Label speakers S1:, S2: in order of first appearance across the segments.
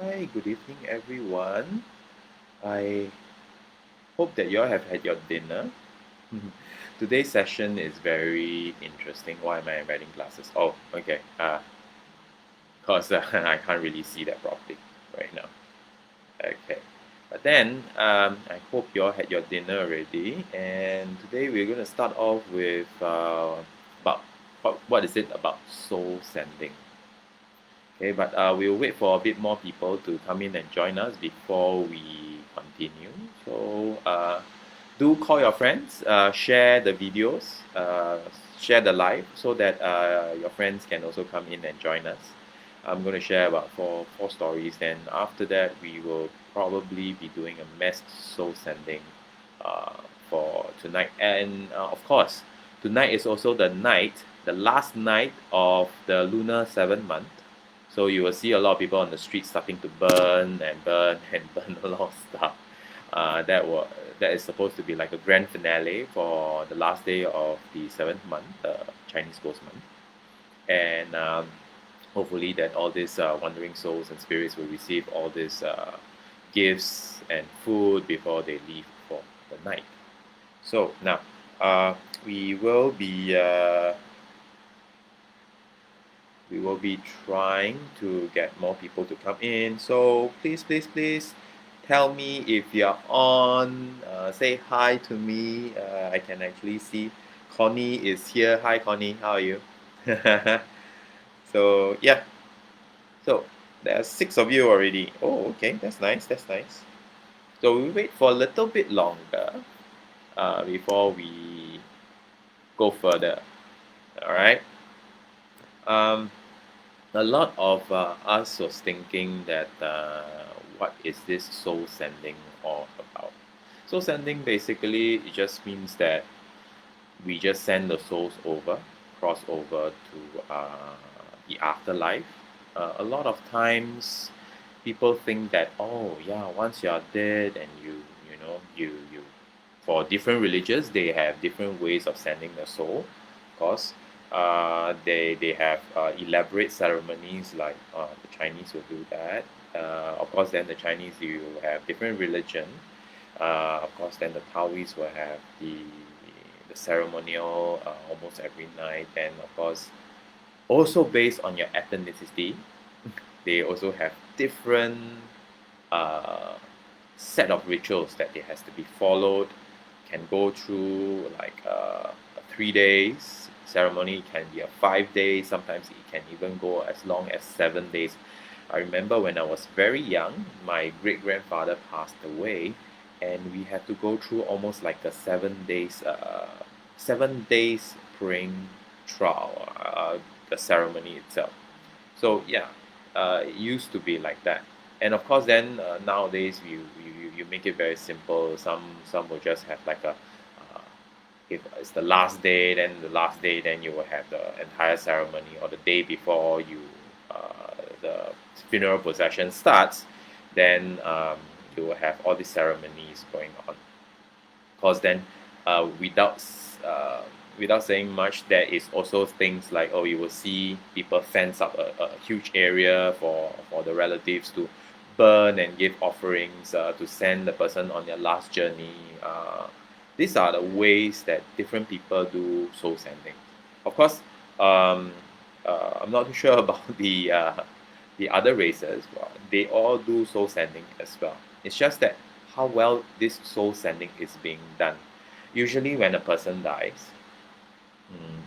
S1: Hi, good evening, everyone. I hope that you all have had your dinner. Today's session is very interesting. Why am I wearing glasses? Oh, okay. Because I can't really see that properly right now. Okay. But then, I hope you all had your dinner already. And today we're going to start off with about what is it about soul sending? Okay, but we'll wait for a bit more people to come in and join us before we continue. So do call your friends, share the videos, share the live so that your friends can also come in and join us. I'm going to share about four stories. Then after that, we will probably be doing a mass soul sending uh, for tonight. And of course, tonight is also the last night of the lunar 7 month. So you will see a lot of people on the street starting to burn and burn and burn a lot of stuff. That is supposed to be like a grand finale for the last day of the 7th month, the Chinese Ghost Month, and hopefully that all these wandering souls and spirits will receive all these gifts and food before they leave for the night. So now uh, we will be we will be trying to get more people to come in. So please tell me if you're on. Say hi to me. I can actually see Connie is here. Hi Connie, how are you? So yeah, so there are six of you already. Oh, okay, that's nice. That's nice. So we wait for a little bit longer before we go further. All right. Um, a lot of us was thinking that what is this soul sending all about? Soul sending basically it just means that we just send the souls over, cross over to the afterlife. A lot of times, people think that oh yeah, once you are dead and you for different religions they have different ways of sending the soul. Of course, they have elaborate ceremonies like the Chinese will do that. Of course, then the Chinese you have different religion. Of course, then the Taoists will have the ceremonial almost every night, and of course, also based on your ethnicity, they also have different uh, set of rituals that it has to be followed. Can go through like a 3 days ceremony, can be a 5 days. Sometimes it can even go as long as 7 days. I remember when I was very young, my great grandfather passed away, and we had to go through almost like a 7 days praying trial, the ceremony itself. So yeah, it used to be like that. And of course, then nowadays you make it very simple. Some will just have like a if it's the last day, then the last day, then you will have the entire ceremony, or the day before the funeral procession starts, then you will have all these ceremonies going on. Because then, without without saying much, there is also things like oh, you will see people fence up a huge area for the relatives to burn and give offerings to send the person on their last journey. These are the ways that different people do soul sending. Of course, um, I'm not too sure about the other races. But they all do soul sending as well. It's just that how well this soul sending is being done. Usually, when a person dies,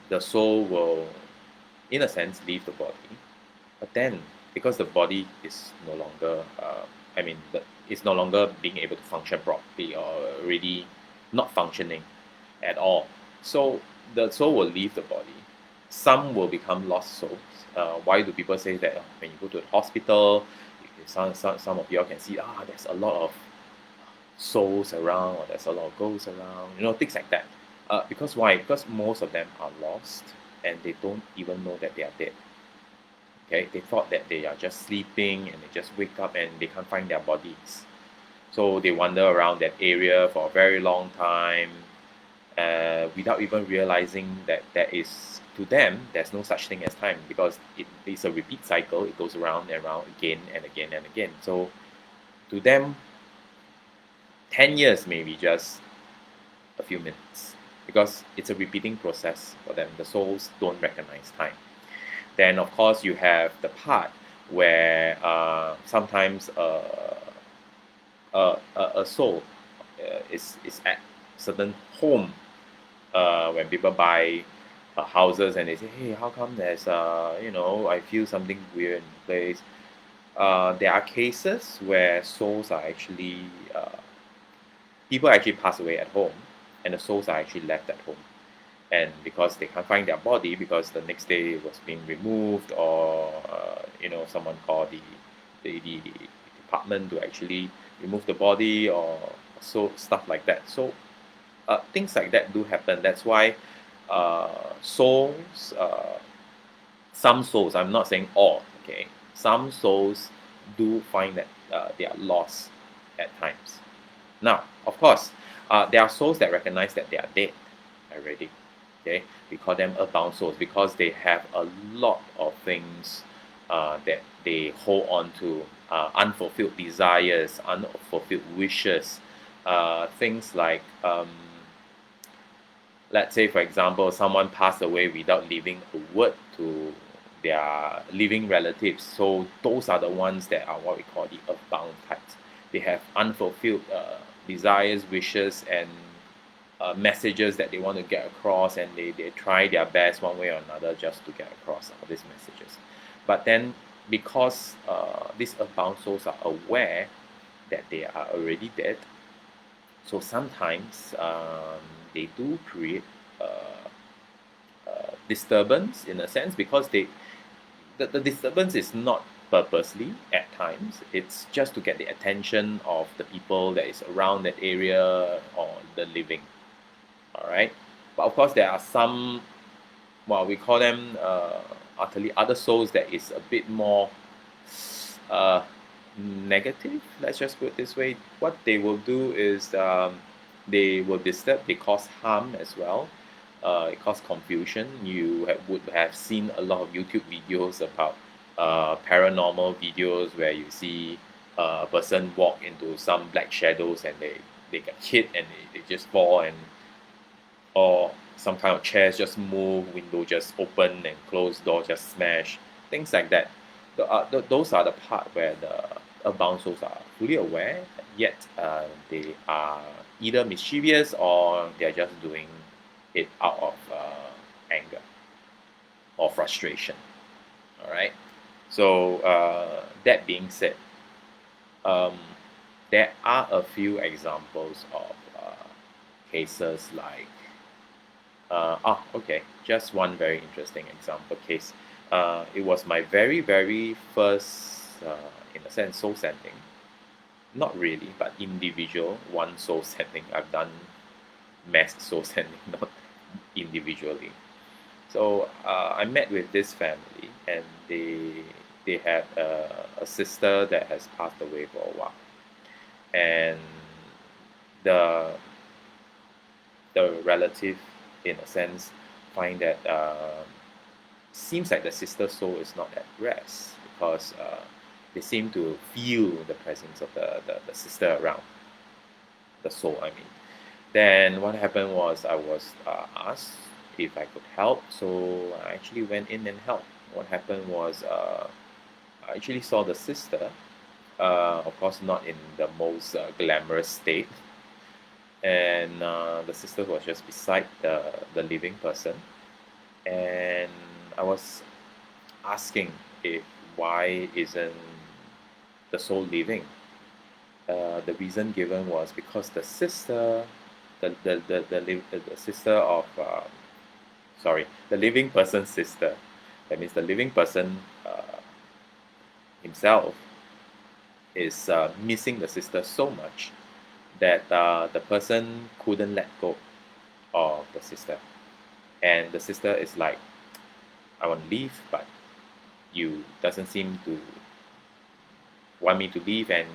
S1: the soul will, in a sense, leave the body. But then, because the body is no longer, it's no longer being able to function properly or really not functioning at all. So the soul will leave the body. Some will become lost souls. Why do people say that when you go to the hospital, some of you all can see there's a lot of souls around, or there's a lot of ghosts around, things like that. Because why? Because most of them are lost and they don't even know that they are dead. Okay, they thought that they are just sleeping and they just wake up and they can't find their bodies. So they wander around that area for a very long time, without even realizing that there is, to them, there's no such thing as time, because it is a repeat cycle. It goes around and around again and again and again. So to them, 10 years may be just a few minutes, because it's a repeating process for them. The souls don't recognize time. Then, of course, you have the part where sometimes a soul is at certain home, when people buy houses and they say, hey, how come there's, I feel something weird in the place. There are cases where souls are actually, people actually pass away at home, and the souls are actually left at home. And because they can't find their body, because the next day it was being removed, or someone called the department to actually remove the body, or so stuff like that. So things like that do happen. That's why souls, some souls, I'm not saying all, okay, some souls do find that they are lost at times. Now, of course, there are souls that recognize that they are dead already. Okay, we call them earthbound souls, because they have a lot of things that they hold on to, unfulfilled desires, unfulfilled wishes, things like, let's say, for example, someone passed away without leaving a word to their living relatives. So those are the ones that are what we call the earthbound types. They have unfulfilled desires, wishes, and messages that they want to get across, and they try their best one way or another just to get across all these messages. But then, because these earthbound souls are aware that they are already dead, so sometimes they do create disturbance, in a sense, because the disturbance is not purposely at times. It's just to get the attention of the people that is around that area, or the living. All right, but of course there are some, well, we call them utterly other souls that is a bit more uh, negative. Let's just put it this way. What they will do is, they will disturb, they cause harm as well. It causes confusion. You would have seen a lot of YouTube videos about paranormal videos, where you see a person walk into some black shadows, and they get hit, and they just fall, and or some kind of chairs just move, window just open and close, door just smash, things like that. Those are the part where the earthbound souls are fully aware, yet they are either mischievous, or they're just doing it out of anger or frustration. All right. So that being said, um, there are a few examples of cases like, okay, just one very interesting example case. It was my very, very first, in a sense, soul sending. Not really, but individual one soul sending. I've done mass soul sending, not individually. So I met with this family, and they had a sister that has passed away for a while, and the relative, in a sense, find that seems like the sister's soul is not at rest, because they seem to feel the presence of the sister around, the soul, I mean. Then what happened was, I was asked if I could help, so I actually went in and helped. What happened was, I actually saw the sister, of course not in the most glamorous state, and the sister was just beside the living person, and I was asking if why isn't the soul living. The reason given was because the sister, the sister of, sorry, the living person's sister, that means the living person himself is missing the sister so much that the person couldn't let go of the sister. And the sister is like, I want to leave, but you doesn't seem to want me to leave, and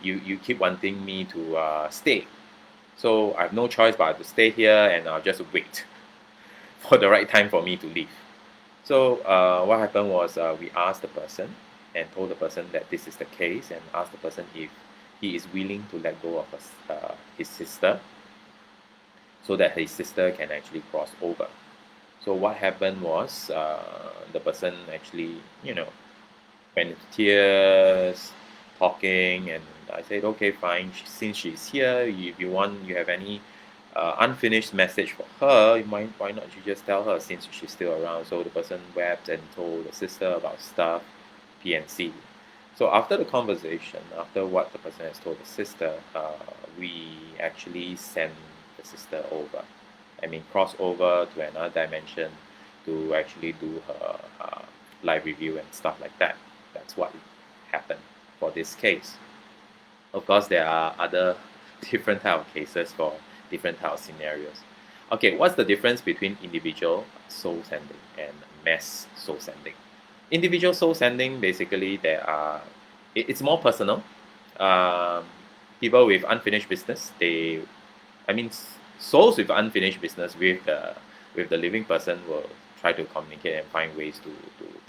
S1: you keep wanting me to stay. So I have no choice but to stay here and I'll just wait for the right time for me to leave. So what happened was we asked the person and told the person that this is the case and asked the person if he is willing to let go of his sister so that his sister can actually cross over. So what happened was the person actually, went into tears, talking, and I said, okay, fine. Since she's here, if you want, you have any unfinished message for her, why not you just tell her since she's still around? So the person wept and told the sister about stuff, PNC. So after the conversation, after what the person has told the sister, we actually sent the sister over. I mean, cross over to another dimension to actually do her live review and stuff like that. That's what happened for this case. Of course, there are other different type of cases for different type of scenarios. Okay, what's the difference between individual soul sending and mass soul sending? Individual soul sending, basically, it's more personal. Um, People with unfinished business, I mean, souls with unfinished business with the living person will try to communicate and find ways to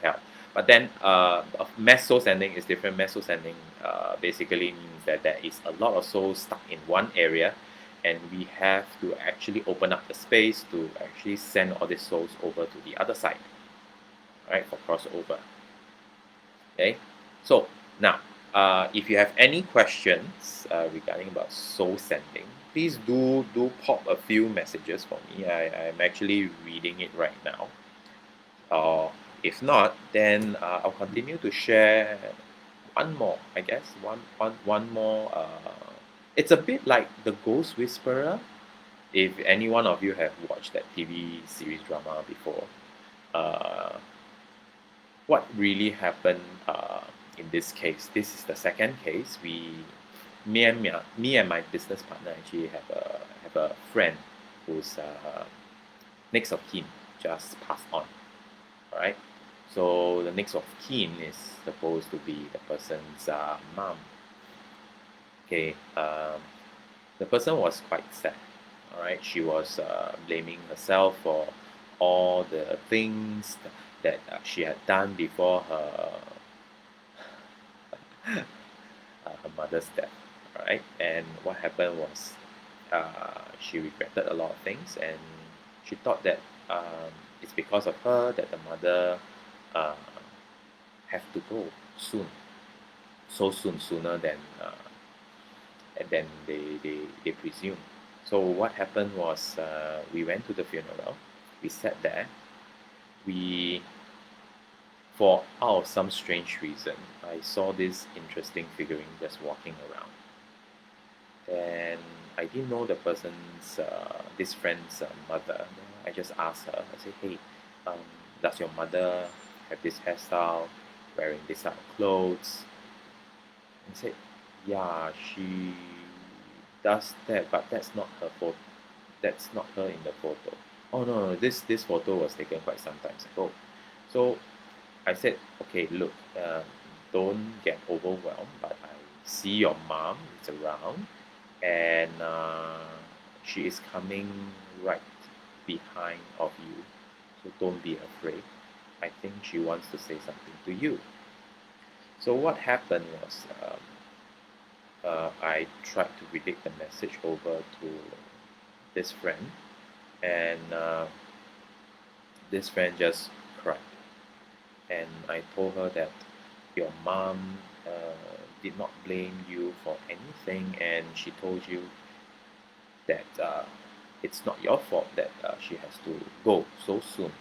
S1: tell. But then mass soul sending is different. Mass soul sending basically means that there is a lot of souls stuck in one area, and we have to actually open up the space to actually send all these souls over to the other side, right, for crossover. Okay, so now if you have any questions regarding about soul sending, please do pop a few messages for me. I'm actually reading it right now. Or if not, then I'll continue to share one more, I guess. One more. It's a bit like The Ghost Whisperer. If any one of you have watched that TV series drama before, uh, what really happened in this case? This is the second case. Me and my business partner actually have a friend who's next of kin just passed on. All right. So the next of kin is supposed to be the person's mom. Okay. The person was quite sad. All right. She was blaming herself for all the things that she had done before her mother's death. All right. And what happened was she regretted a lot of things, and she thought that it's because of her that the mother uh, have to go soon, so soon, sooner than they presume. So what happened was we went to the funeral, we sat there, we for out of some strange reason, I saw this interesting figurine just walking around. And I didn't know the person's, this friend's mother. I just asked her, I said, hey, does your mother have this hairstyle, wearing this type of clothes? And said, yeah, she does that, but that's not her photo. That's not her in the photo. Oh no, this photo was taken quite some time ago. So I said, okay, look, don't get overwhelmed, but I see your mom is around, and she is coming right behind of you. So don't be afraid. I think she wants to say something to you. So what happened was I tried to relate the message over to this friend, and this friend just cried. And I told her that your mom did not blame you for anything, and she told you that it's not your fault that she has to go so soon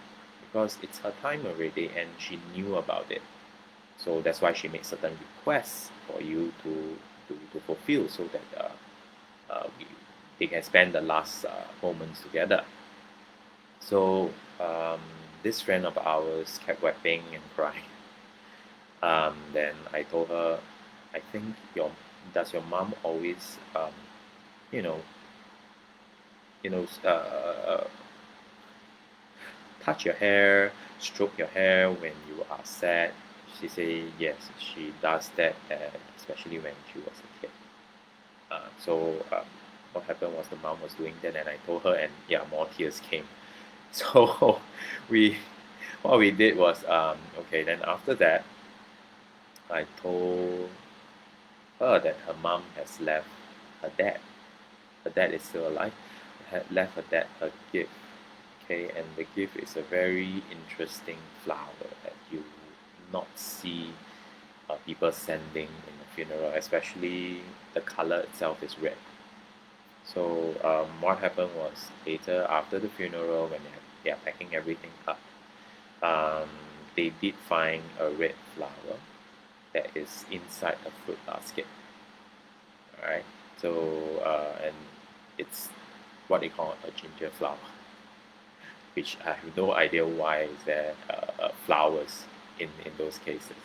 S1: because it's her time already and she knew about it. So that's why she made certain requests for you to fulfill so that they can spend the last moments together. So this friend of ours kept weeping and crying. Then I told her, I think does your mom always, you know, you know, touch your hair, stroke your hair when you are sad? She said yes, she does that, especially when she was a kid. So what happened was the mom was doing that, and I told her, and yeah, more tears came. So we what we did was okay. Then after that, I told her that her mom has left her dad. Her dad is still alive. Had left her dad a gift. Okay, and the gift is a very interesting flower that you not see people sending in a funeral, especially the color itself is red. So what happened was later after the funeral, when they are packing everything up, um, they did find a red flower that is inside a fruit basket. All right. So and it's what they call a ginger flower, which I have no idea why is there flowers in those cases.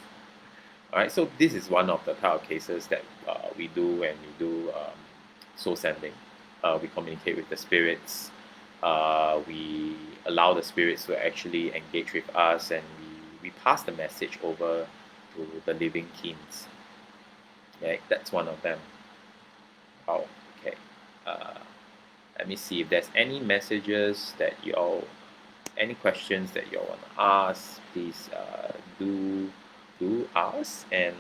S1: All right. So this is one of the type of cases that we do when we do soul sending. We communicate with the spirits. We allow the spirits to actually engage with us, and we pass the message over to the living kins. Right, that's one of them. Oh, okay. Uh, Let me see if there's any messages that you all, any questions that you all want to ask. Please do ask, and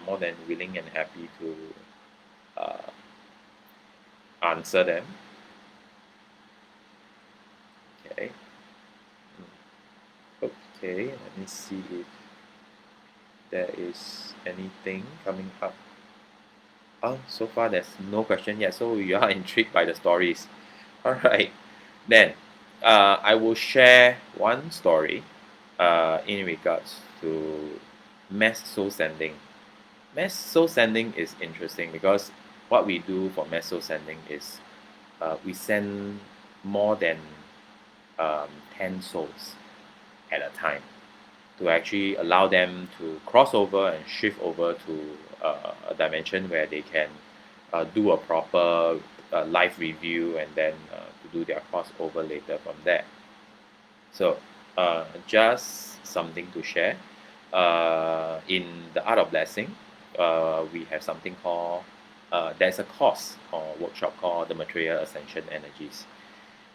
S1: more than willing and happy to uh, answer them. Okay. Okay, let me see if there is anything coming up. Oh, so far there's no question yet, so you are intrigued by the stories. All right, then I will share one story in regards to mass soul sending. Mass soul sending is interesting because what we do for mass soul sending is we send more than 10 souls at a time to actually allow them to cross over and shift over to a dimension where they can do a proper life review, and then to do their crossover later from there. So just something to share. In the Art of Blessing, we have something called, there's a course or workshop called the Material Ascension Energies.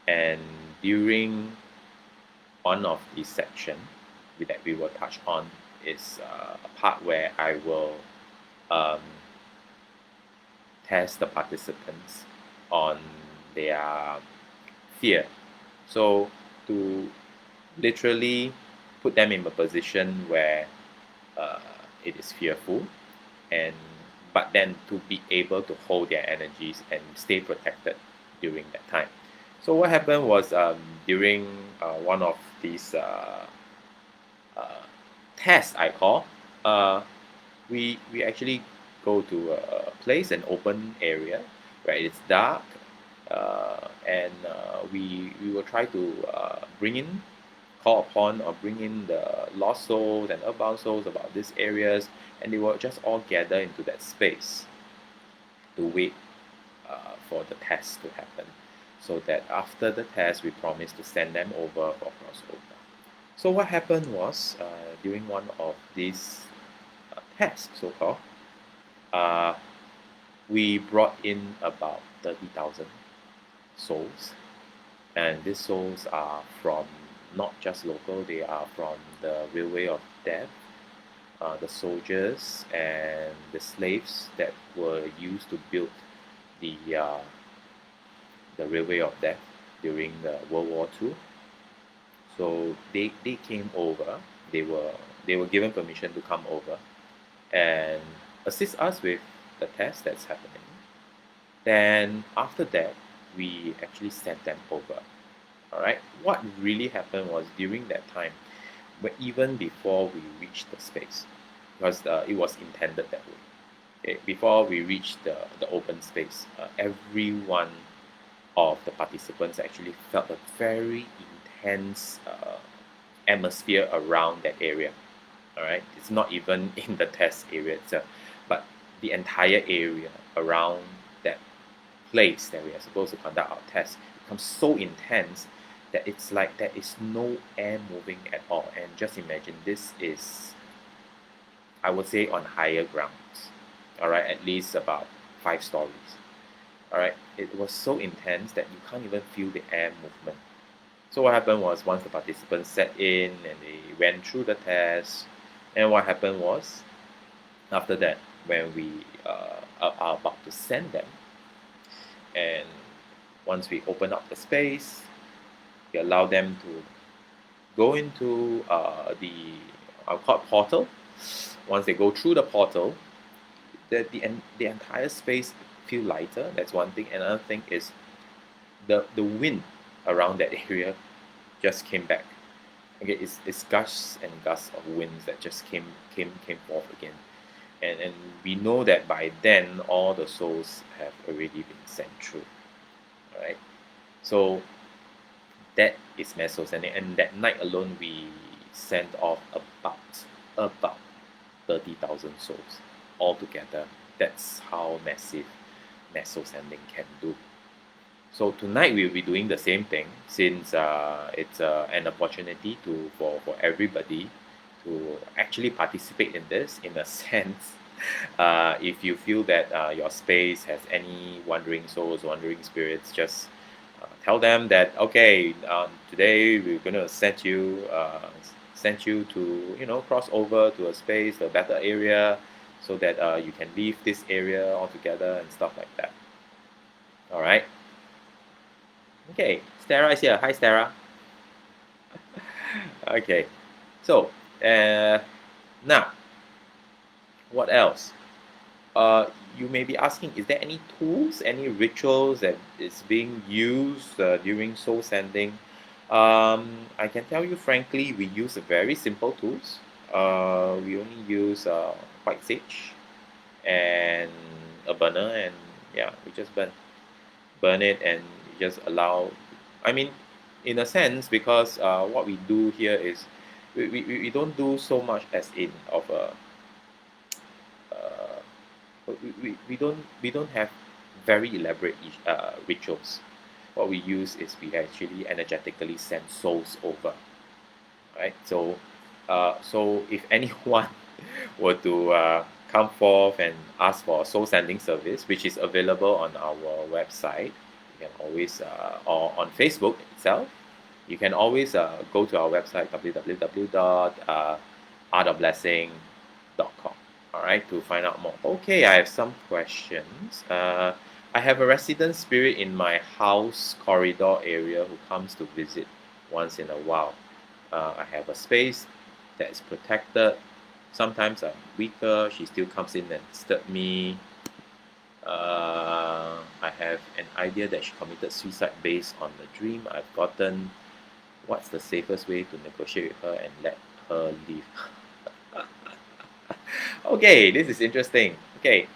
S1: And during one of these section that we will touch on is a part where I will um, test the participants on their fear. So to literally put them in a position where uh, it is fearful, and but then to be able to hold their energies and stay protected during that time. So what happened was during one of these uh, tests, I call, we actually go to a place, an open area where it's dark, and we will try to bring in, call upon or bring in the lost souls and earthbound souls about these areas, and they will just all gather into that space to wait for the test to happen, so that after the test we promise to send them over for crossover. So what happened was during one of these tests, so-called, uh, we brought in about 30,000 souls, and these souls are from not just local, they are from the railway of death, the soldiers and the slaves that were used to build the the railway of death during the World War II. So they came over. They were given permission to come over and assist us with the test that's happening. Then after that, we actually sent them over. All right. What really happened was during that time, but even before we reached the space, because it was intended that way. Okay, before we reached the open space, every one of the participants actually felt a very intense atmosphere around that area. All right, it's not even in the test area itself, but the entire area around that place that we are supposed to conduct our test becomes so intense that it's like there is no air moving at all. And just imagine, this is, I would say, on higher grounds. All right, at least about 5 stories. All right, it was so intense that you can't even feel the air movement. So what happened was once the participants sat in and they went through the test, and what happened was after that, when we are about to send them, and once we open up the space, we allow them to go into the I'll call it portal. Once they go through the portal, the entire space feel lighter. That's one thing. Another thing is the wind around that area just came back. Okay, it's gusts and gusts of winds that just came forth again. And we know that by then all the souls have already been sent through. All right. So that is mass sending, and that night alone we sent off about 30,000 souls altogether. That's how massive mass sending can do. So tonight we'll be doing the same thing, since it's an opportunity for everybody to actually participate in this, in a sense. If you feel that your space has any wandering souls, wandering spirits, just tell them that, okay, today we're going to send you to, cross over to a space, a better area, so that you can leave this area altogether and stuff like that. All right. Okay, Stara is here. Hi, Stara. Okay, so now, what else? You may be asking, is there any tools, any rituals that is being used during soul sending? I can tell you frankly, we use a very simple tools. We only use white sage and a burner, and yeah, we just burn it, and just allow. I mean, in a sense, because what we do here is we don't do so much as in of a we don't have very elaborate rituals. What we use is we actually energetically send souls over, right? So if anyone were to come forth and ask for a soul sending service, which is available on our website, you can always or on Facebook itself, you can always go to our website www.artofblessing.com. All right, to find out more. Okay, I have some questions. I have a resident spirit in my house corridor area who comes to visit once in a while. I have a space that is protected. Sometimes I'm weaker. She still comes in and disturb me. I have an idea that she committed suicide based on the dream I've gotten. What's the safest way to negotiate with her and let her leave? Okay, this is interesting. Okay,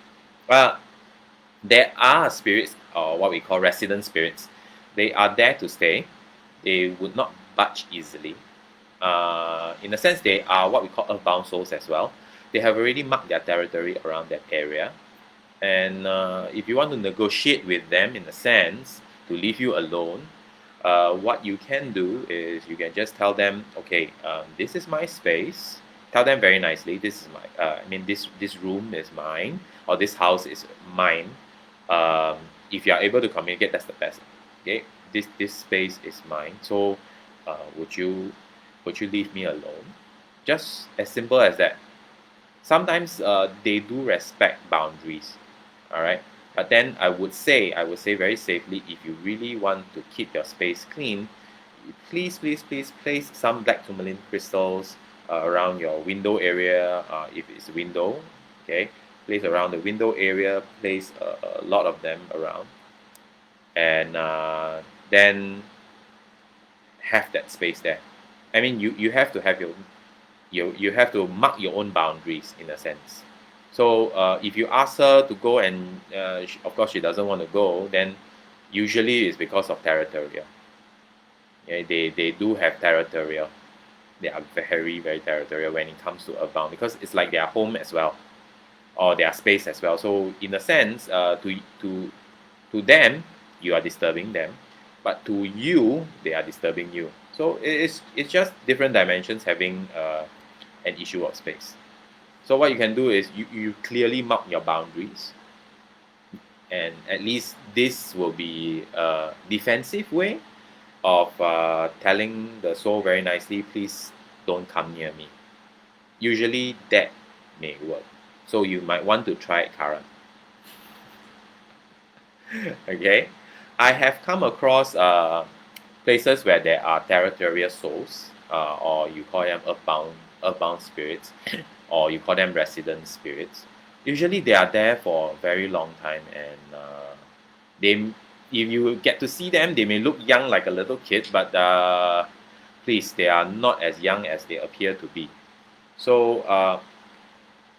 S1: there are spirits, or what we call resident spirits. They are there to stay. They would not budge easily. In a sense, they are what we call earthbound souls as well. They have already marked their territory around that area. And if you want to negotiate with them, in a sense, to leave you alone, what you can do is you can just tell them, okay, this is my space. Tell them very nicely, this is my, this room is mine, or this house is mine. If you are able to communicate, that's the best. Okay, this space is mine. So, would you leave me alone? Just as simple as that. Sometimes they do respect boundaries. All right. But then I would say very safely, if you really want to keep your space clean, please place some black tourmaline crystals around your window area. If it's a window, okay, place around the window area. Place a lot of them around, and then have that space there. I mean, you have to have you have to mark your own boundaries, in a sense. So if you ask her to go, and of course she doesn't want to go, then usually it's because of territorial. Yeah, they do have territorial. They are very territorial when it comes to earthbound, because it's like their home as well, or their space as well. So in a sense, to them, you are disturbing them, but to you, they are disturbing you. So it's just different dimensions having an issue of space. So what you can do is you clearly mark your boundaries. And at least this will be a defensive way of telling the soul very nicely, please don't come near me. Usually that may work. So you might want to try it current. Okay. I have come across places where there are territorial souls, or you call them earthbound spirits, or you call them resident spirits. Usually they are there for a very long time, and they, if you get to see them, they may look young like a little kid, but please, they are not as young as they appear to be. So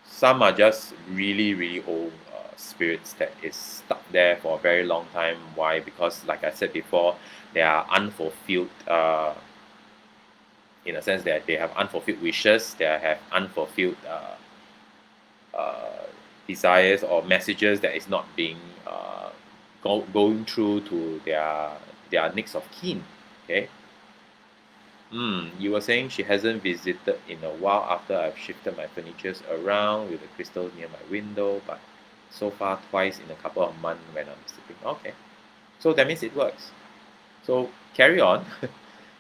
S1: some are just really, really old spirits that is stuck there for a very long time. Why? Because, like I said before, they are unfulfilled. In a sense that they have unfulfilled wishes, they have unfulfilled uh, desires or messages that is not being going through to their next of kin. Okay. You were saying she hasn't visited in a while after I've shifted my furnitures around with the crystals near my window, but so far twice in a couple of months when I'm sleeping. Okay, so that means it works. So carry on.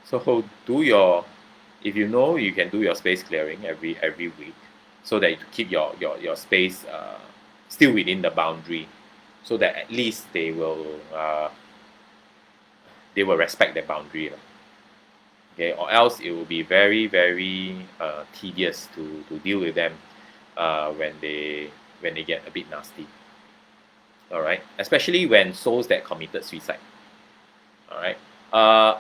S1: So do your, if you know you can do your space clearing every week, so that you keep your space still within the boundary, so that at least they will respect that boundary. Okay, or else it will be very, very tedious to deal with them when they get a bit nasty. All right, especially when souls that committed suicide. All right,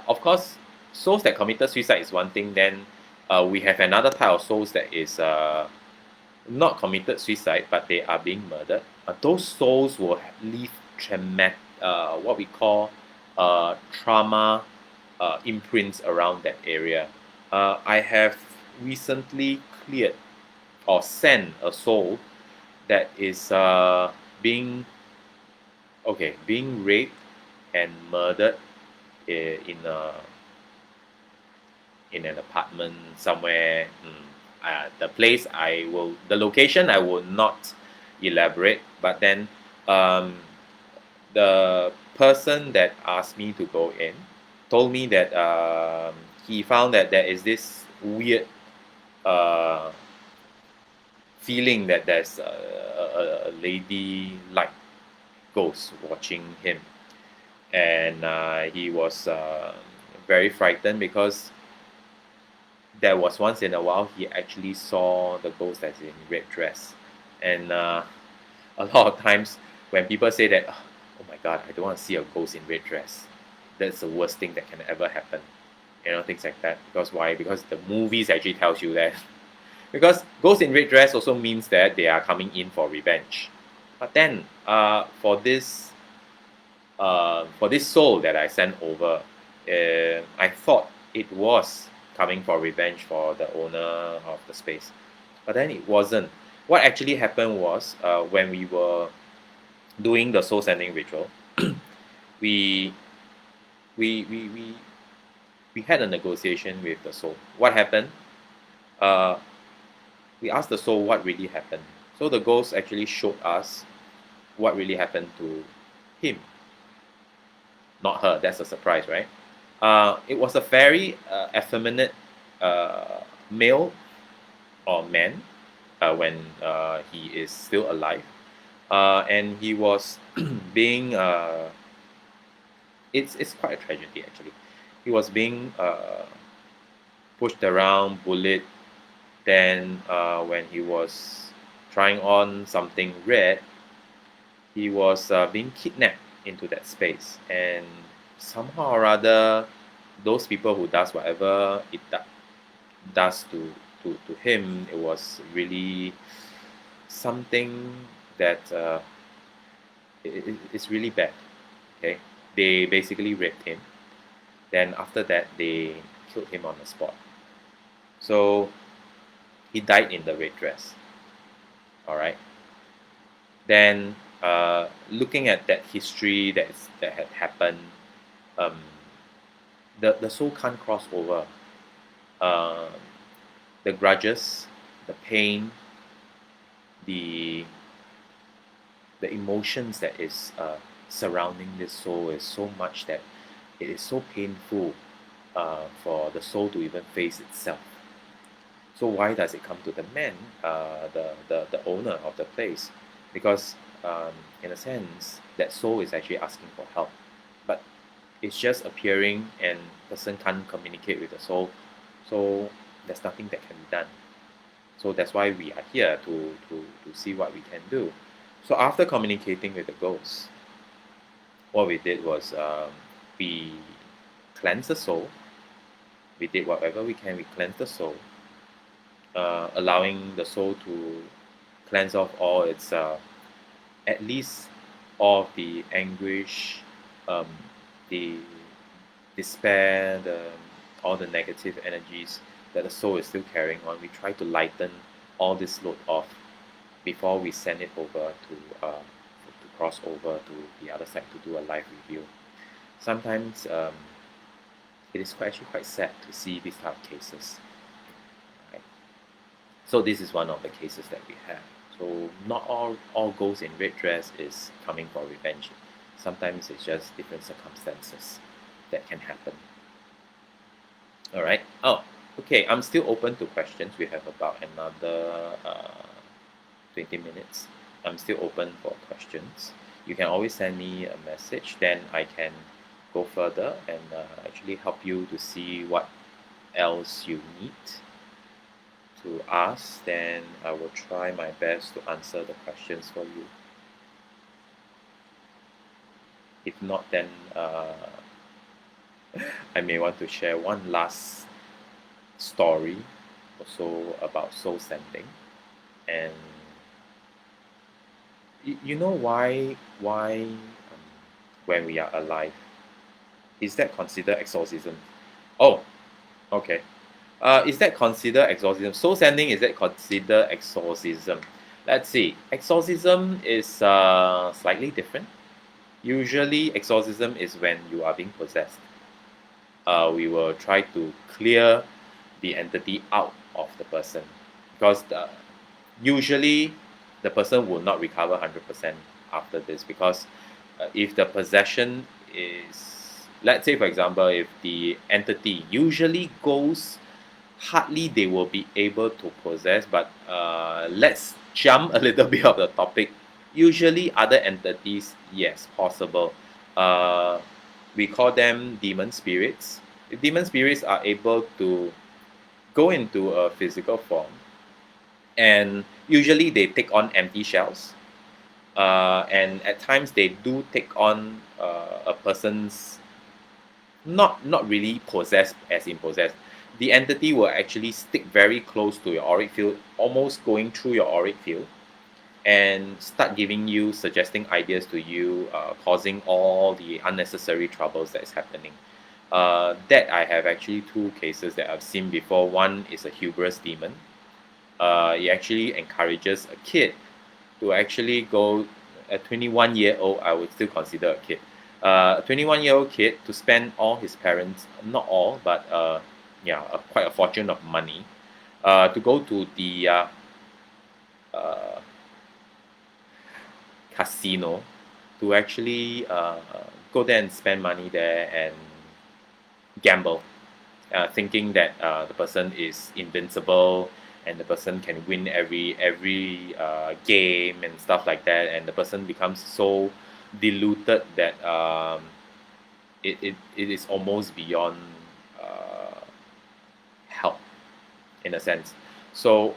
S1: of course, souls that committed suicide is one thing. Then we have another type of souls that is not committed suicide, but they are being murdered. Those souls will leave traumatic, what we call trauma imprints around that area. I have recently cleared or sent a soul that is being raped and murdered in an apartment somewhere. The location I will not elaborate, but then the person that asked me to go in told me that he found that there is this weird uh, feeling that there's a lady like ghost watching him, and he was very frightened because there was once in a while he actually saw the ghost that's in red dress, and a lot of times when people say that, oh my god, I don't want to see a ghost in red dress, that's the worst thing that can ever happen. Things like that. Because why? Because the movies actually tells you that. Because ghost in red dress also means that they are coming in for revenge. But then, for this soul that I sent over, I thought it was coming for revenge for the owner of the space, but then it wasn't. What actually happened was, when we were doing the soul sending ritual, we we we we we had a negotiation with the soul. What happened? Uh, we asked the soul what really happened. So the ghost actually showed us what really happened to him, not her. That's a surprise, right? It was a very effeminate male or man when he is still alive, and he was being. It's quite a tragedy actually. He was being pushed around, bullied. Then when he was trying on something red, he was being kidnapped into that space, and somehow or other, those people who does whatever does to him, it was really something that it's really bad. Okay, they basically raped him. Then after that, they killed him on the spot. So he died in the red dress. All right. Then looking at that history that had happened, um, the soul can't cross over. Uh, the grudges, the pain, the the emotions that is surrounding this soul is so much that it is so painful for the soul to even face itself. So why does it come to the man, the owner of the place? Because in a sense, that soul is actually asking for help, but it's just appearing and person can't communicate with the soul, so there's nothing that can be done. So that's why we are here to see what we can do. So after communicating with the ghost, what we did was we cleansed the soul. We did whatever we can. We cleansed the soul, allowing the soul to cleanse off all its, at least all of the anguish, um, the despair, all the negative energies that the soul is still carrying on. We try to lighten all this load off before we send it over to cross over to the other side to do a live review. Sometimes it is actually quite sad to see these type of cases. Right? So this is one of the cases that we have. So not all ghosts in red dress is coming for revenge. Sometimes it's just different circumstances that can happen. All right. Oh, okay. I'm still open to questions. We have about another 20 minutes. I'm still open for questions. You can always send me a message. Then I can go further and actually help you to see what else you need to ask. Then I will try my best to answer the questions for you. If not, then I may want to share one last story also about soul sending. And you know why when we are alive, is that considered exorcism? Oh, okay. Is that considered exorcism? Soul sending, is that considered exorcism? Let's see. Exorcism is slightly different. Usually, exorcism is when you are being possessed. We will try to clear the entity out of the person, because usually the person will not recover 100% after this, because if the possession is, let's say for example, if the entity usually goes, hardly they will be able to possess, but let's jump a little bit of the topic. Usually other entities, yes, possible. We call them demon spirits. Demon spirits are able to go into a physical form, and usually they take on empty shells, and at times they do take on a person's, not really possessed as in possessed. The entity will actually stick very close to your auric field, almost going through your auric field, and start giving you, suggesting ideas to you, causing all the unnecessary troubles that is happening. That I have actually two cases that I've seen before. One is a hubris demon. It actually encourages a kid to actually go, a 21-year-old, I would still consider a kid. A 21-year-old kid to spend all his parents, not all, but yeah, quite a fortune of money, to go to the uh, casino, to actually go there and spend money there and gamble, thinking that the person is invincible and the person can win every game and stuff like that, and the person becomes so diluted that it is almost beyond help, in a sense. So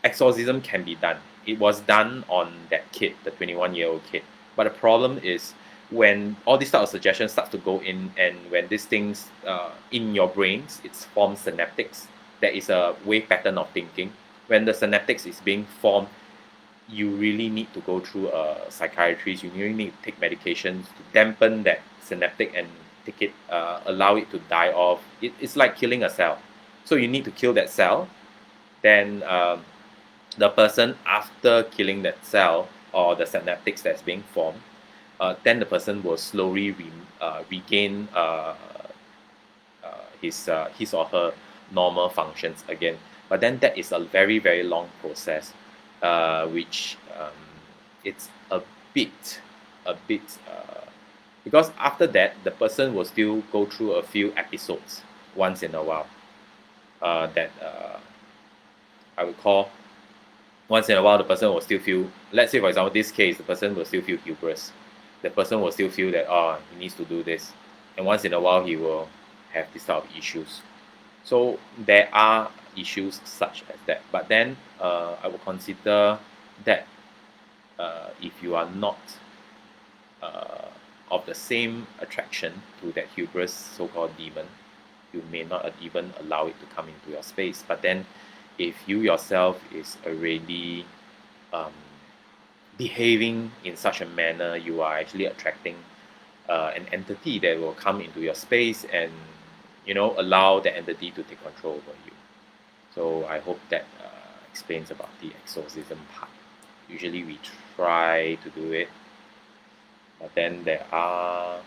S1: exorcism can be done. It was done on that kid, the 21-year-old kid. But the problem is when all these type of suggestions start to go in, and when these things in your brains, it's formed synaptics. There is a wave pattern of thinking. When the synaptics is being formed, you really need to go through a psychiatrist. You really need to take medications to dampen that synaptic and take it, allow it to die off. It's like killing a cell. So you need to kill that cell. Then the person, after killing that cell or the synaptics that's being formed, then the person will slowly regain his or her normal functions again. But then that is a very, very long process, which it's a bit, because after that the person will still go through a few episodes once in a while, that I would call, once in a while the person will still feel, let's say for example this case, the person will still feel hubris, the person will still feel that he needs to do this, and once in a while he will have this type of issues. So there are issues such as that, but then I would consider that if you are not of the same attraction to that hubris so-called demon, you may not even allow it to come into your space. But then if you yourself is already behaving in such a manner, you are actually attracting an entity that will come into your space and allow the entity to take control over you. So I hope that explains about the exorcism part. Usually we try to do it, but then there are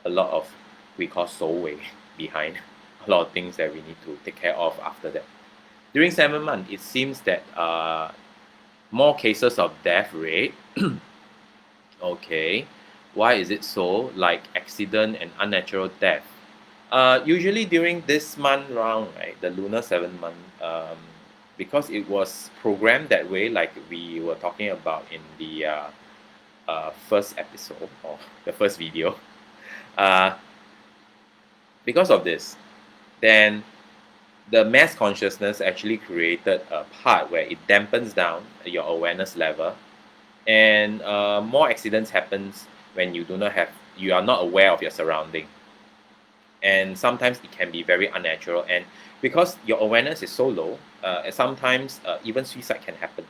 S1: a lot of, we call soul way behind, a lot of things that we need to take care of after that. During 7 months, it seems that more cases of death rate. Okay, why is it so? Like accident and unnatural death. Usually during this month round, right, the lunar 7 month, because it was programmed that way, like we were talking about in the first episode or the first video. Because of this, then the mass consciousness actually created a part where it dampens down your awareness level, and more accidents happens when you are not aware of your surrounding, and sometimes it can be very unnatural, and because your awareness is so low, sometimes even suicide can happen.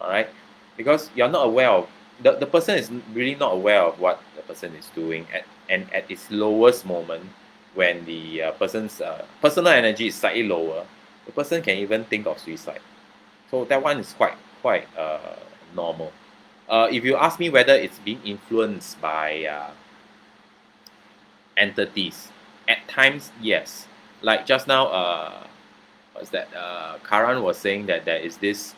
S1: All right, because you're not aware of the person is really not aware of what the person is doing at its lowest moment, when the person's personal energy is slightly lower, the person can even think of suicide. So that one is quite normal. If you ask me whether it's being influenced by entities, at times yes. Like just now, what's that? Karan was saying that there is this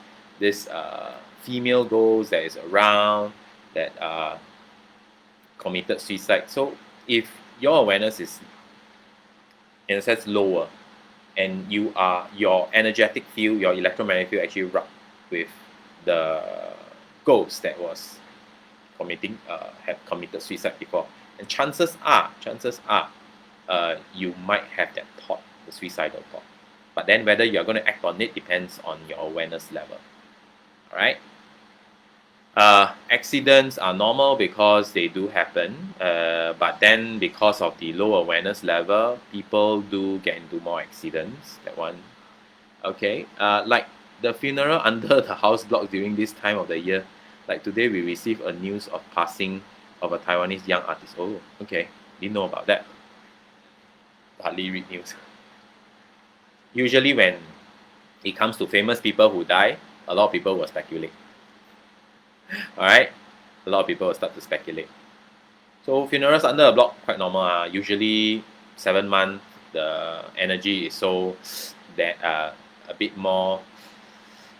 S1: female ghost that is around that committed suicide. So if your awareness is in a sense lower, and your energetic field, your electromagnetic field actually rub with the ghost that was had committed suicide before, and chances are you might have that thought, the suicidal thought. But then whether you're going to act on it depends on your awareness level. All right. Accidents are normal because they do happen, but then because of the low awareness level, people do get into more accidents. That one, okay. Like the funeral under the house block during this time of the year. Like today, we received a news of passing of a Taiwanese young artist. Oh, okay, didn't know about that. Hardly read news. Usually, when it comes to famous people who die, a lot of people will speculate. All right, a lot of people will start to speculate. So funerals under a block quite normal. Usually 7 months, the energy is so that a bit more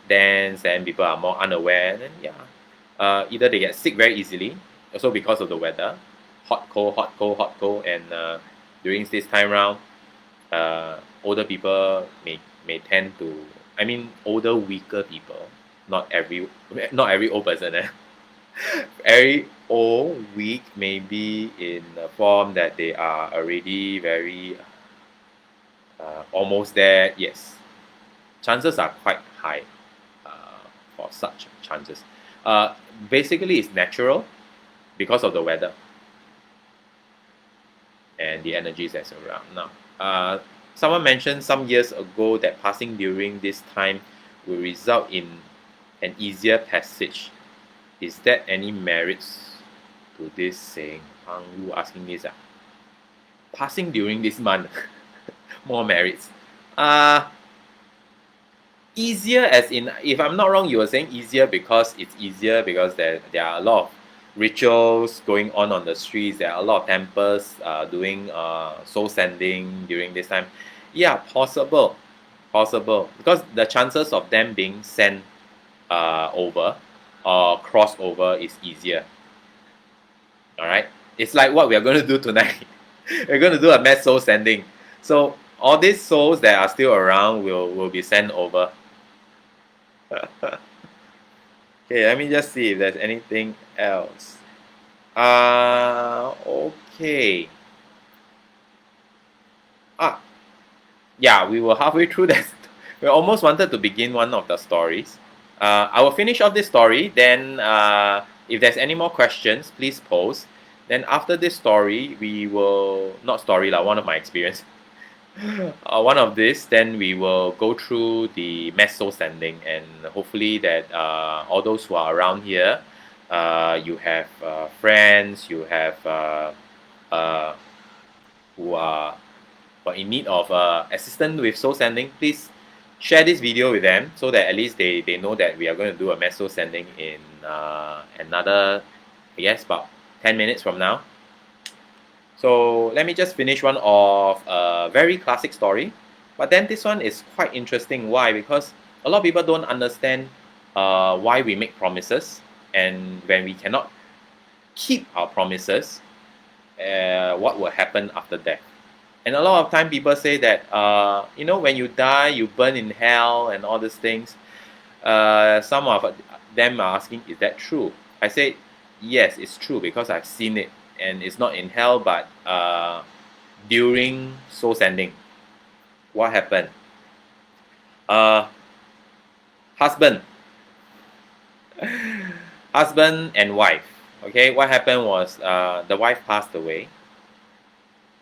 S1: dense, and people are more unaware. And then either they get sick very easily, also because of the weather, hot cold, hot cold, hot cold, and during this time round, older people may tend to, I mean, older weaker people. Not every old person. Very old, weak, maybe in a form that they are already very almost there. Yes, chances are quite high for such chances. Basically, it's natural because of the weather and the energies that's around now. Someone mentioned some years ago that passing during this time will result in an easier passage. Is there any merits to this saying? Hang Wu asking this. Passing during this month, more merits. Easier as in, if I'm not wrong, you were saying easier because it's easier because there are a lot of rituals going on the streets. There are a lot of temples doing soul sending during this time. Yeah, possible. Because the chances of them being sent over or crossover is easier. All right, it's like what we are going to do tonight. We're going to do a mass soul sending. So all these souls that are still around will be sent over. Okay, let me just see if there's anything else. Okay. Ah, yeah, we were halfway through that. We almost wanted to begin one of the stories. I will finish off this story. Then, if there's any more questions, please post. Then after this story, we will not story like one of my experience. One of this, then we will go through the mass soul sending, and hopefully that all those who are around here, you have friends, you have uh, who are in need of assistance with soul sending, please share this video with them so that at least they know that we are going to do a mass soul sending in another, I guess, about 10 minutes from now. So let me just finish one of a very classic story. But then this one is quite interesting. Why? Because a lot of people don't understand why we make promises, and when we cannot keep our promises, what will happen after death. And a lot of time people say that, when you die, you burn in hell and all these things. Some of them are asking, is that true? I say, yes, it's true because I've seen it. And it's not in hell, but during soul sending. What happened? Husband. Husband and wife. Okay, what happened was the wife passed away.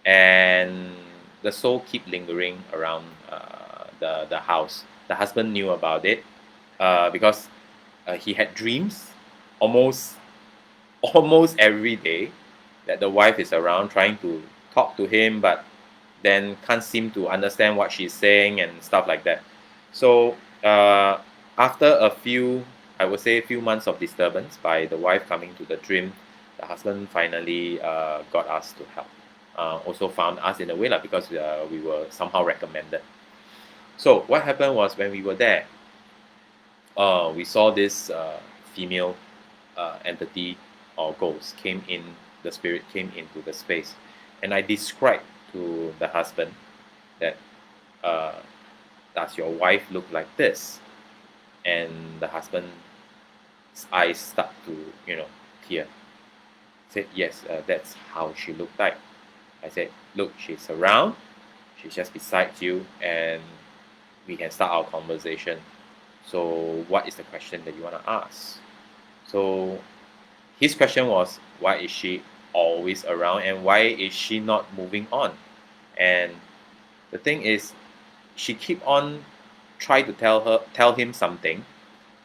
S1: And the soul keep lingering around the house. The husband knew about it because he had dreams almost every day that the wife is around trying to talk to him, but then can't seem to understand what she's saying and stuff like that. So after I would say a few months of disturbance by the wife coming to the dream, the husband finally got us to help. Also found us in a way because we were somehow recommended. So what happened was when we were there, we saw this female entity or ghost the spirit came into the space. And I described to the husband that, does your wife look like this? And the husband's eyes start to, tear. Said, yes, that's how she looked like. I said, look, she's around, she's just beside you, and we can start our conversation. So what is the question that you want to ask? So his question was, why is she always around and why is she not moving on? And the thing is, she keep on try to tell him something,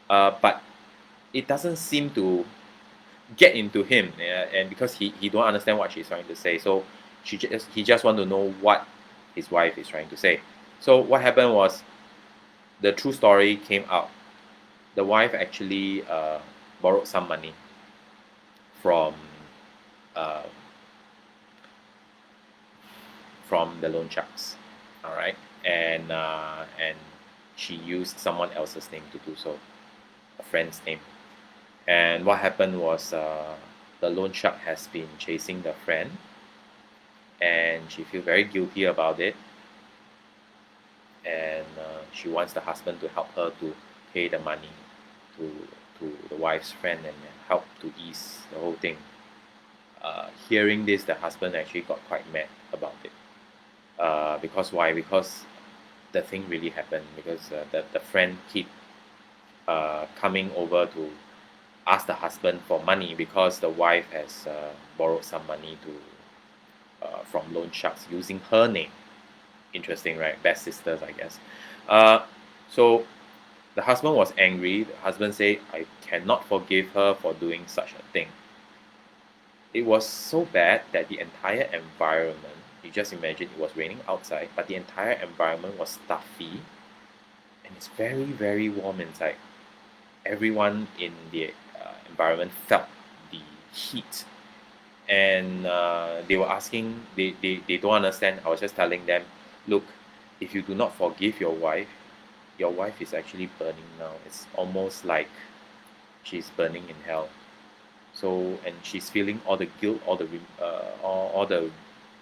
S1: but it doesn't seem to get into him, and because he don't understand what she's trying to say. So he just want to know what his wife is trying to say. So what happened was, the true story came out. The wife actually borrowed some money uh, from the loan sharks, all right, and she used someone else's name to do so, a friend's name. And what happened was, the loan shark has been chasing the friend, and she feels very guilty about it, and she wants the husband to help her to pay the money to the wife's friend and help to ease the whole thing. Hearing this, the husband actually got quite mad about it. Because why? Because the thing really happened. Because the friend keep coming over to ask the husband for money because the wife has borrowed some money from loan sharks using her name. Interesting, right? Best sisters, I guess. So the husband was angry. The husband said, I cannot forgive her for doing such a thing. It was so bad that the entire environment, you just imagine it was raining outside, but the entire environment was stuffy and it's very, very warm inside. Everyone in the environment felt the heat. And they were asking, they don't understand. I was just telling them, look, if you do not forgive your wife, your wife is actually burning now. It's almost like she's burning in hell. So, and she's feeling all the guilt, all the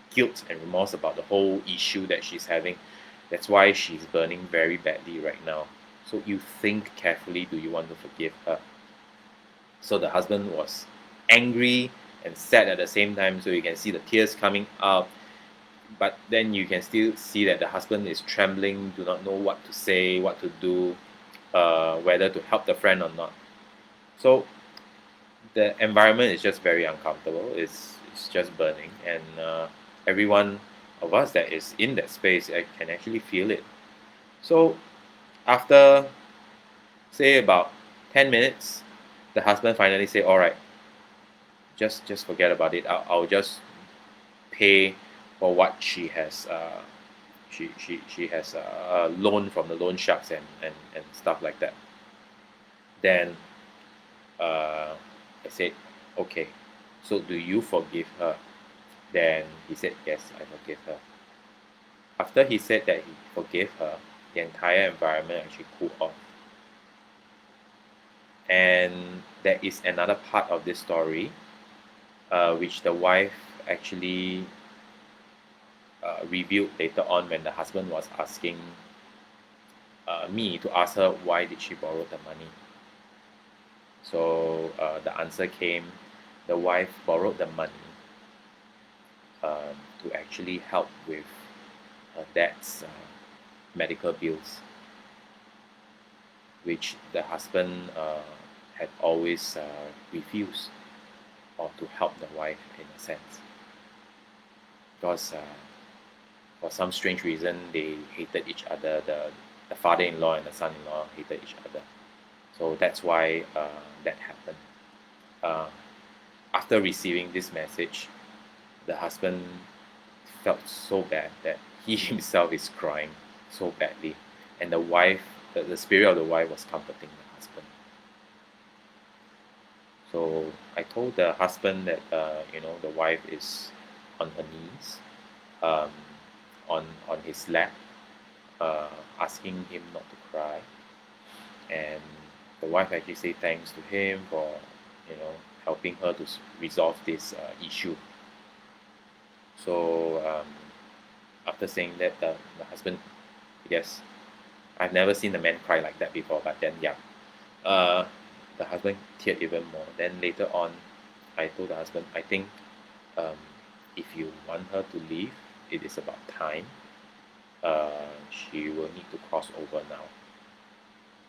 S1: guilt and remorse about the whole issue that she's having. That's why she's burning very badly right now. So you think carefully, do you want to forgive her? So the husband was angry and sad at the same time. So you can see the tears coming out. But then you can still see that the husband is trembling, do not know what to say, what to do, whether to help the friend or not. So the environment is just very uncomfortable. It's just burning, and every one of us that is in that space can actually feel it. So after say about 10 minutes, the husband finally say, "All right, just forget about it. I'll just pay for what she has she has loan from the loan sharks and stuff like that." Then I said, "Okay, so do you forgive her?" Then he said, "Yes, I forgive her." After he said that he forgave her, the entire environment actually cooled off. And there is another part of this story, which the wife actually revealed later on when the husband was asking me to ask her why did she borrow the money. So the answer came, the wife borrowed the money to actually help with her dad's medical bills, which the husband had always refused or to help the wife in a sense. Because for some strange reason, they hated each other. The father-in-law and the son-in-law hated each other. So that's why that happened. Uh, After receiving this message, the husband felt so bad that he himself is crying so badly. And the wife, the spirit of the wife was comforting the husband. So I told the husband that, the wife is on her knees, um, on his lap, asking him not to cry. And the wife actually said thanks to him for, helping her to resolve this issue. So after saying that, the husband, yes, I've never seen a man cry like that before. But then, yeah, uh, the husband teared even more. Then later on, I told the husband, I think um, if you want her to leave, it is about time. She will need to cross over now.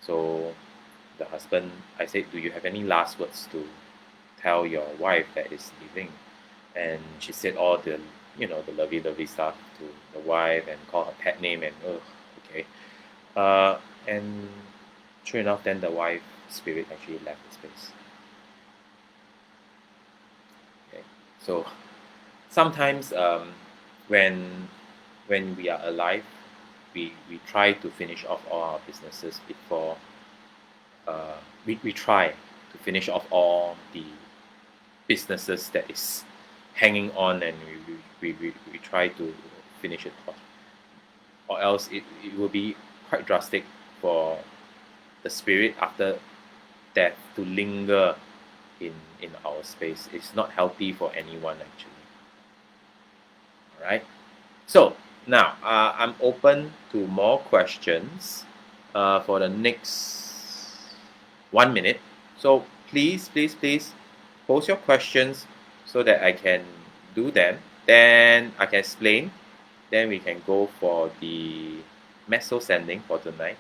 S1: So the husband, I said, do you have any last words to tell your wife that is leaving? And she said all the lovey stuff to the wife and call her pet name and okay. And sure enough, then the wife spirit actually left the space. Okay, so sometimes when we are alive, we try to finish off all our businesses before we try to finish off all the businesses that is hanging on, and we try to finish it off, or else it will be quite drastic for the spirit after death to linger in our space. It's not healthy for anyone actually. All right. So now I'm open to more questions for the next 1 minute. So please post your questions so that I can do them. Then I can explain. Then we can go for the meso sending for tonight.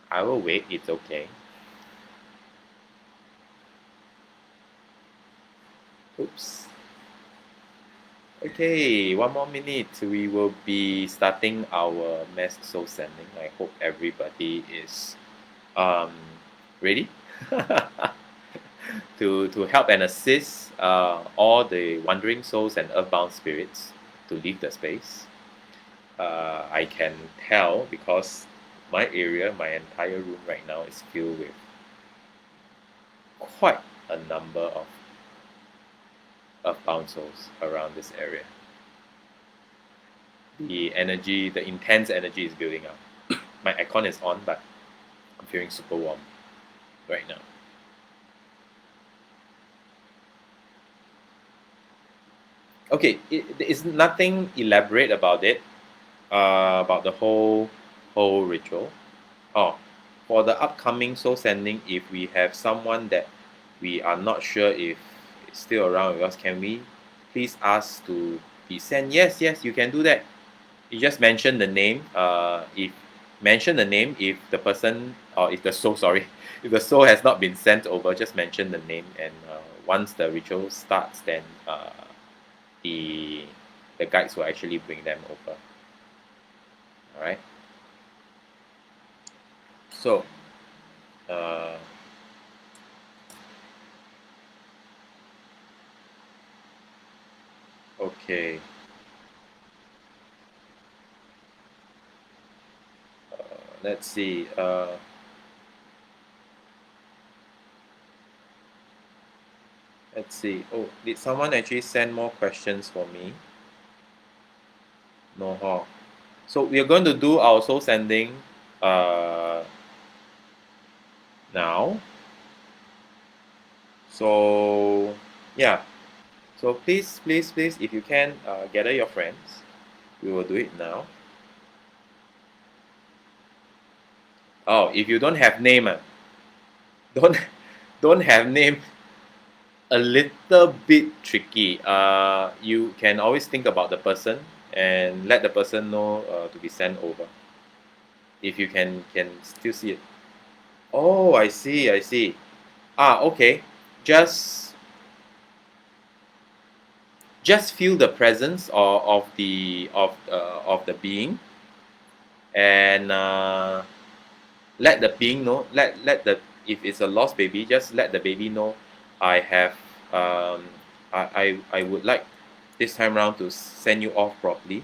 S1: I will wait. It's okay. Oops. Okay, 1 more minute. We will be starting our mass soul sending. I hope everybody is um, ready to help and assist all the wandering souls and earthbound spirits to leave the space. I can tell because my area, my entire room right now is filled with quite a number of earthbound souls around this area. the energy, the intense energy is building up. My aircon is on, but I'm feeling super warm right now. Okay, it's nothing elaborate about it, about the whole ritual. Oh, for the upcoming soul sending, if we have someone that we are not sure if it's still around with us, can we please ask to be sent? Yes, yes, you can do that. You just mention the name. If mention the name, if the person or if the soul, sorry, if the soul has not been sent over, just mention the name, and once the ritual starts, then the the guides will actually bring them over. All right. So, uh, okay. Let's see. Let's see. Oh, did someone actually send more questions for me? No, huh? So we are going to do our soul sending uh, now. So yeah. So please, please, please, if you can, gather your friends. We will do it now. Oh, if you don't have name, don't don't have name. A little bit tricky. You can always think about the person and let the person know to be sent over. If you can still see it. Oh, I see, I see. Okay. Just just feel the presence of the being, and let the being know. Let the if it's a lost baby, just let the baby know. I have I would like this time round to send you off properly,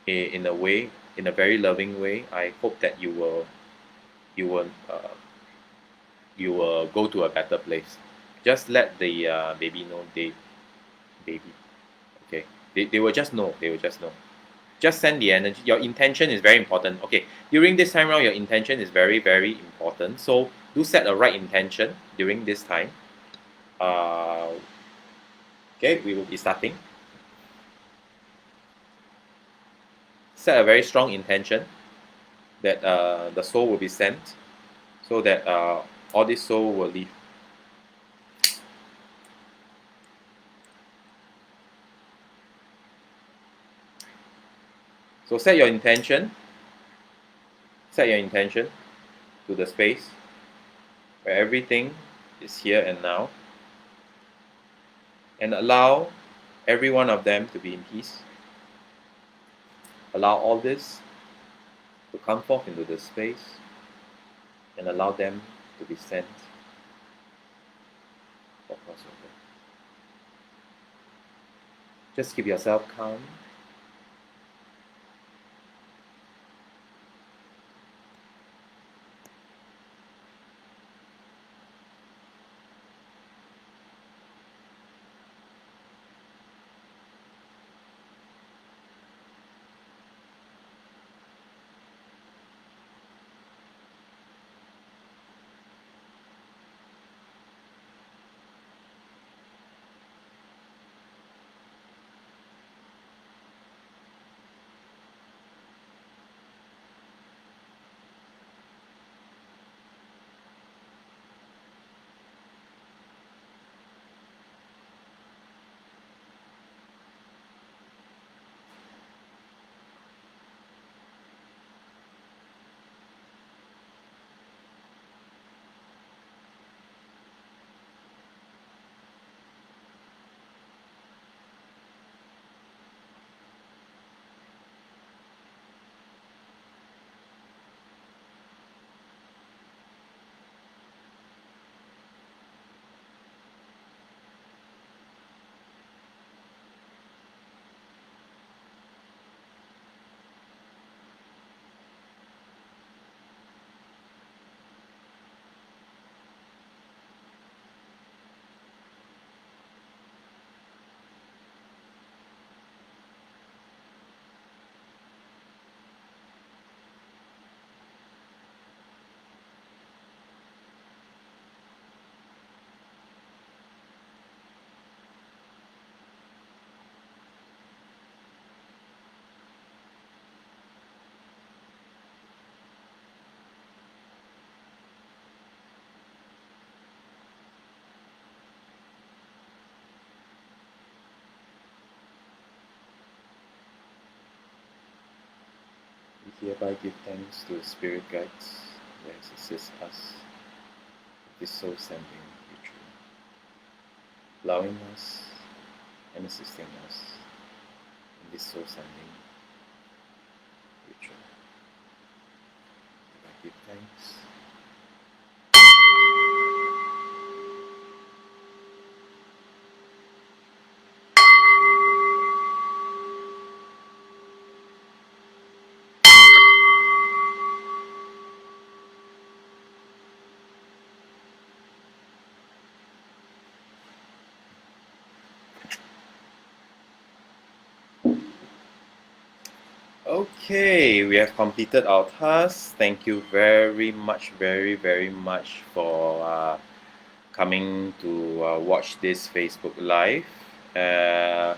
S1: in a way, in a very loving way. I hope that you will you will go to a better place. Just let the baby know, baby. Okay, they will just know. They will just know. Just send the energy. Your intention is very important. Okay, during this time round, your intention is very, very important. So do set a right intention during this time. Uh, okay, we will be starting. Set a very strong intention that the soul will be sent, so that all this soul will leave. So set your intention to the space where everything is here and now, and allow every one of them to be in peace. Allow all this to come forth into the space, and allow them to be sent for crossover. Just keep yourself calm. We hereby give thanks to the spirit guides that assist us with this soul sending ritual, allowing us and assisting us in this soul sending ritual. I give thanks. Okay, we have completed our task. Thank you very much, very much for coming to watch this Facebook Live. Our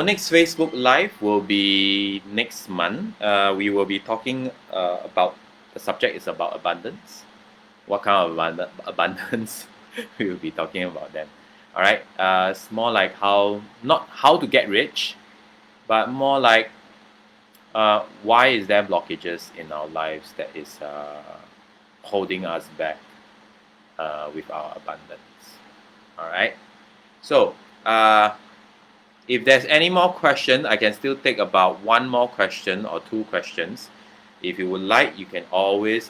S1: next Facebook Live will be next month. We will be talking about, the subject is about abundance. What kind of abundance we will be talking about then. All right. It's more like not how to get rich, but more like why is there blockages in our lives that is holding us back with our abundance. All right. So if there's any more question, I can still take about one more question or two questions. If you would like, you can always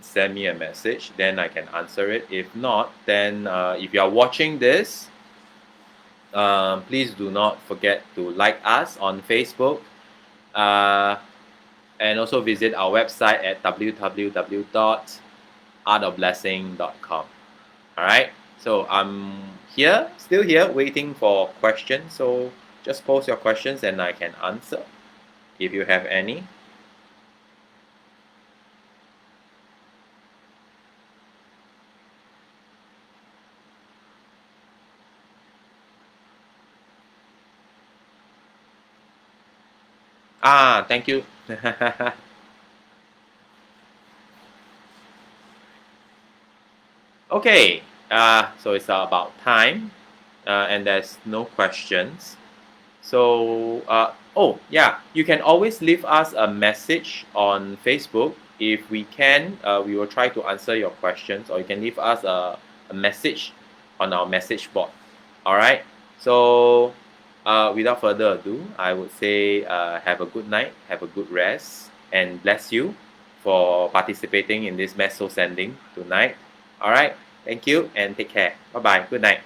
S1: send me a message, then I can answer it. If not, then if you are watching this, please do not forget to like us on Facebook, and also visit our website at www.artofblessing.com. All right, so I'm still here waiting for questions, so just post your questions and I can answer if you have any. Thank you. Okay, so it's about time, and there's no questions. So, oh yeah, you can always leave us a message on Facebook. If we can, we will try to answer your questions, or you can leave us a message on our message board. All right. So, without further ado, I would say have a good night, have a good rest, and bless you for participating in this mass soul sending tonight. All right. Thank you and take care. Bye bye. Good night.